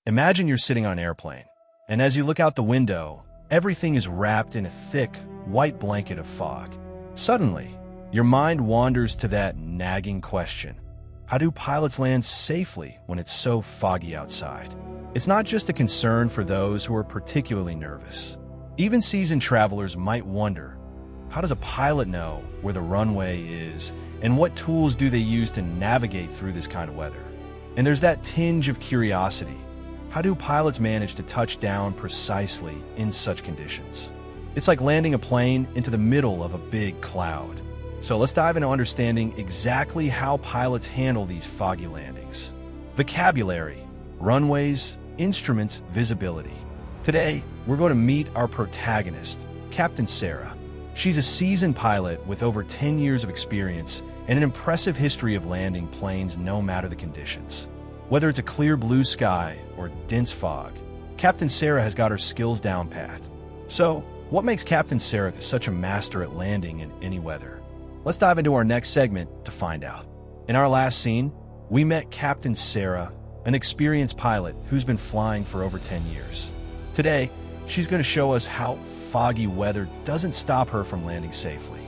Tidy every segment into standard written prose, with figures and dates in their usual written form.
Imagine you're sitting on an airplane, and as you look out the window, everything is wrapped in a thick, white blanket of fog. Suddenly, your mind wanders to that nagging question. How do pilots land safely when it's so foggy outside? It's not just a concern for those who are particularly nervous. Even seasoned travelers might wonder, how does a pilot know where the runway is, and what tools do they use to navigate through this kind of weather? And there's that tinge of curiosity. How do pilots manage to touch down precisely in such conditions? It's like landing a plane into the middle of a big cloud. So let's dive into understanding exactly how pilots handle these foggy landings. Vocabulary, runways, instruments, visibility. Today, we're going to meet our protagonist, Captain Sarah. She's a seasoned pilot with over 10 years of experience and an impressive history of landing planes no matter the conditions. Whether it's a clear blue sky or dense fog, Captain Sarah has got her skills down pat. So, what makes Captain Sarah such a master at landing in any weather? Let's dive into our next segment to find out. In our last scene, we met Captain Sarah, an experienced pilot who's been flying for over 10 years. Today, she's going to show us how foggy weather doesn't stop her from landing safely.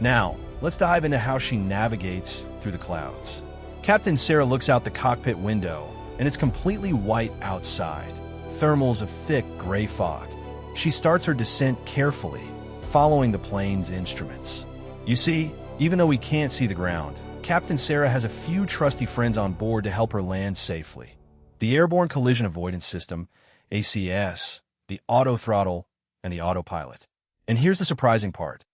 Now, let's dive into how she navigates through the clouds. Captain Sarah looks out the cockpit window, and it's completely white outside, thermals of thick gray fog. She starts her descent carefully, following the plane's instruments. You see, even though we can't see the ground, Captain Sarah has a few trusty friends on board to help her land safely. The Airborne Collision Avoidance System, ACAS, the auto throttle, and the autopilot. And here's the surprising part.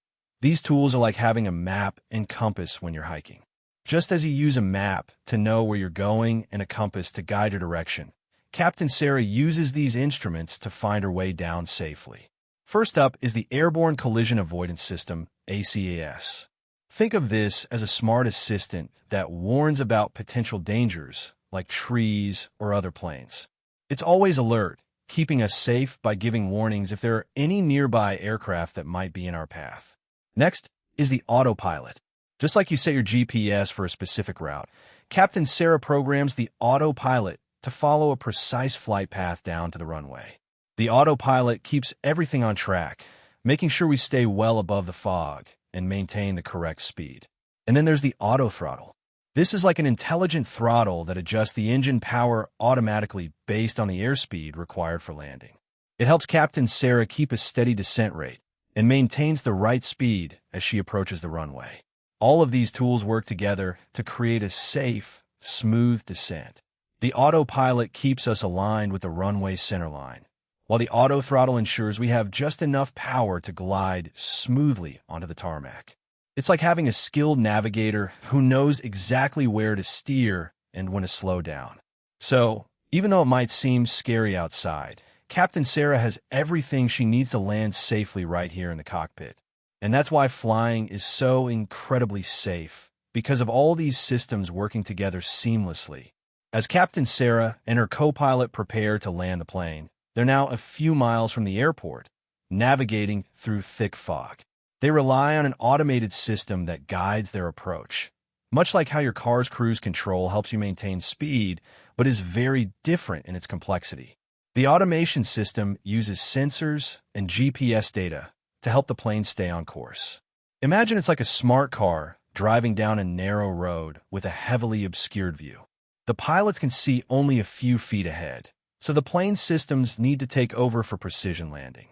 These tools are like having a map and compass when you're hiking. Just as you use a map to know where you're going and a compass to guide your direction, Captain Sarah uses these instruments to find her way down safely. First up is the Airborne Collision Avoidance System, ACAS. Think of this as a smart assistant that warns about potential dangers like trees or other planes. It's always alert, keeping us safe by giving warnings if there are any nearby aircraft that might be in our path. Next is the autopilot. Just like you set your GPS for a specific route, Captain Sarah programs the autopilot to follow a precise flight path down to the runway. The autopilot keeps everything on track, making sure we stay well above the fog and maintain the correct speed. And then there's the auto throttle. This is like an intelligent throttle that adjusts the engine power automatically based on the airspeed required for landing. It helps Captain Sarah keep a steady descent rate and maintains the right speed as she approaches the runway. All of these tools work together to create a safe, smooth descent. The autopilot keeps us aligned with the runway centerline, while the auto throttle ensures we have just enough power to glide smoothly onto the tarmac. It's like having a skilled navigator who knows exactly where to steer and when to slow down. So, even though it might seem scary outside, Captain Sarah has everything she needs to land safely right here in the cockpit. And that's why flying is so incredibly safe, because of all these systems working together seamlessly. As Captain Sarah and her co-pilot prepare to land the plane, they're now a few miles from the airport, navigating through thick fog. They rely on an automated system that guides their approach. Much like how your car's cruise control helps you maintain speed, but is very different in its complexity. The automation system uses sensors and GPS data to help the plane stay on course. Imagine it's like a smart car driving down a narrow road with a heavily obscured view. The pilots can see only a few feet ahead, so the plane systems need to take over for precision landing.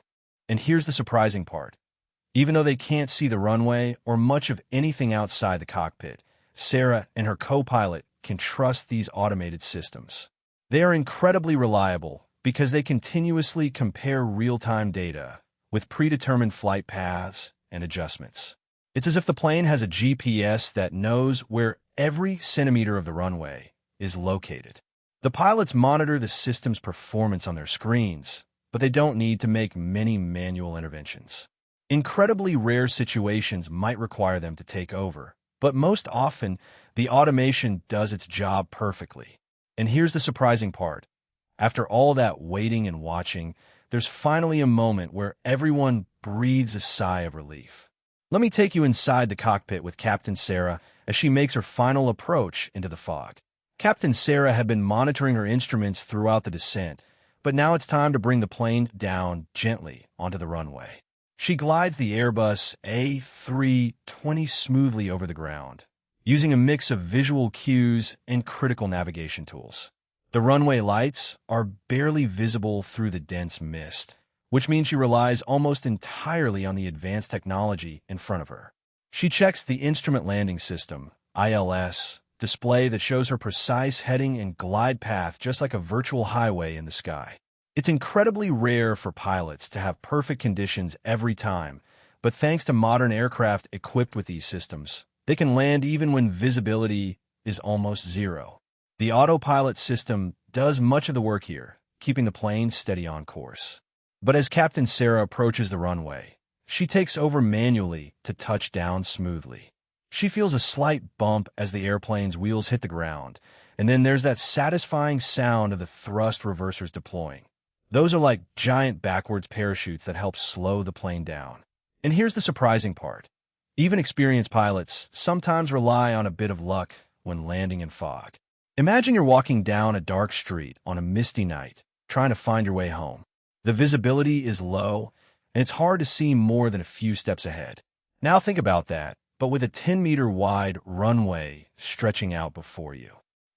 And here's the surprising part. Even though they can't see the runway or much of anything outside the cockpit, Sarah and her co-pilot can trust these automated systems. They are incredibly reliable because they continuously compare real-time data with predetermined flight paths and adjustments. It's as if the plane has a GPS that knows where every centimeter of the runway is located. The pilots monitor the system's performance on their screens, but they don't need to make many manual interventions. Incredibly rare situations might require them to take over, but most often, the automation does its job perfectly. And here's the surprising part. After all that waiting and watching, there's finally a moment where everyone breathes a sigh of relief. Let me take you inside the cockpit with Captain Sarah as she makes her final approach into the fog. Captain Sarah had been monitoring her instruments throughout the descent, but now it's time to bring the plane down gently onto the runway. She glides the Airbus A320 smoothly over the ground, using a mix of visual cues and critical navigation tools. The runway lights are barely visible through the dense mist, which means she relies almost entirely on the advanced technology in front of her. She checks the Instrument Landing System, ILS, display that shows her precise heading and glide path just like a virtual highway in the sky. It's incredibly rare for pilots to have perfect conditions every time, but thanks to modern aircraft equipped with these systems, they can land even when visibility is almost zero. The autopilot system does much of the work here, keeping the plane steady on course. But as Captain Sarah approaches the runway, she takes over manually to touch down smoothly. She feels a slight bump as the airplane's wheels hit the ground, and then there's that satisfying sound of the thrust reversers deploying. Those are like giant backwards parachutes that help slow the plane down. And here's the surprising part. Even experienced pilots sometimes rely on a bit of luck when landing in fog. Imagine you're walking down a dark street on a misty night, trying to find your way home. The visibility is low, and it's hard to see more than a few steps ahead. Now think about that, but with a 10-meter wide runway stretching out before you.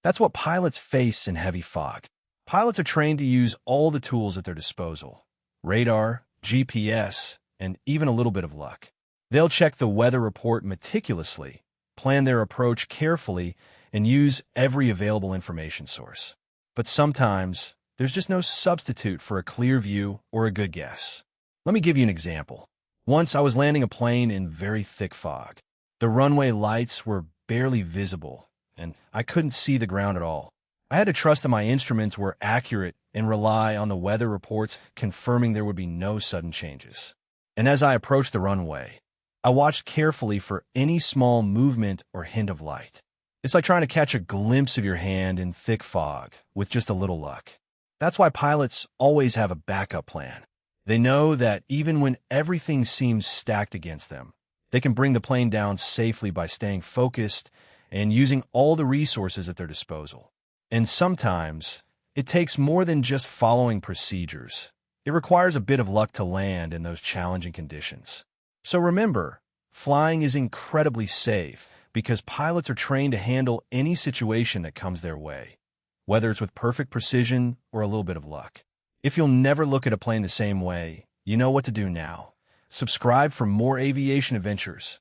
That's what pilots face in heavy fog. Pilots are trained to use all the tools at their disposal: radar, GPS, and even a little bit of luck. They'll check the weather report meticulously, plan their approach carefully, and use every available information source. But sometimes, there's just no substitute for a clear view or a good guess. Let me give you an example. Once I was landing a plane in very thick fog. The runway lights were barely visible, and I couldn't see the ground at all. I had to trust that my instruments were accurate and rely on the weather reports confirming there would be no sudden changes. And as I approached the runway, I watched carefully for any small movement or hint of light. It's like trying to catch a glimpse of your hand in thick fog with just a little luck. That's why pilots always have a backup plan. They know that even when everything seems stacked against them, they can bring the plane down safely by staying focused and using all the resources at their disposal. And sometimes, it takes more than just following procedures. It requires a bit of luck to land in those challenging conditions. So remember, flying is incredibly safe because pilots are trained to handle any situation that comes their way, whether it's with perfect precision or a little bit of luck. If you'll never look at a plane the same way, you know what to do now. Subscribe for more aviation adventures.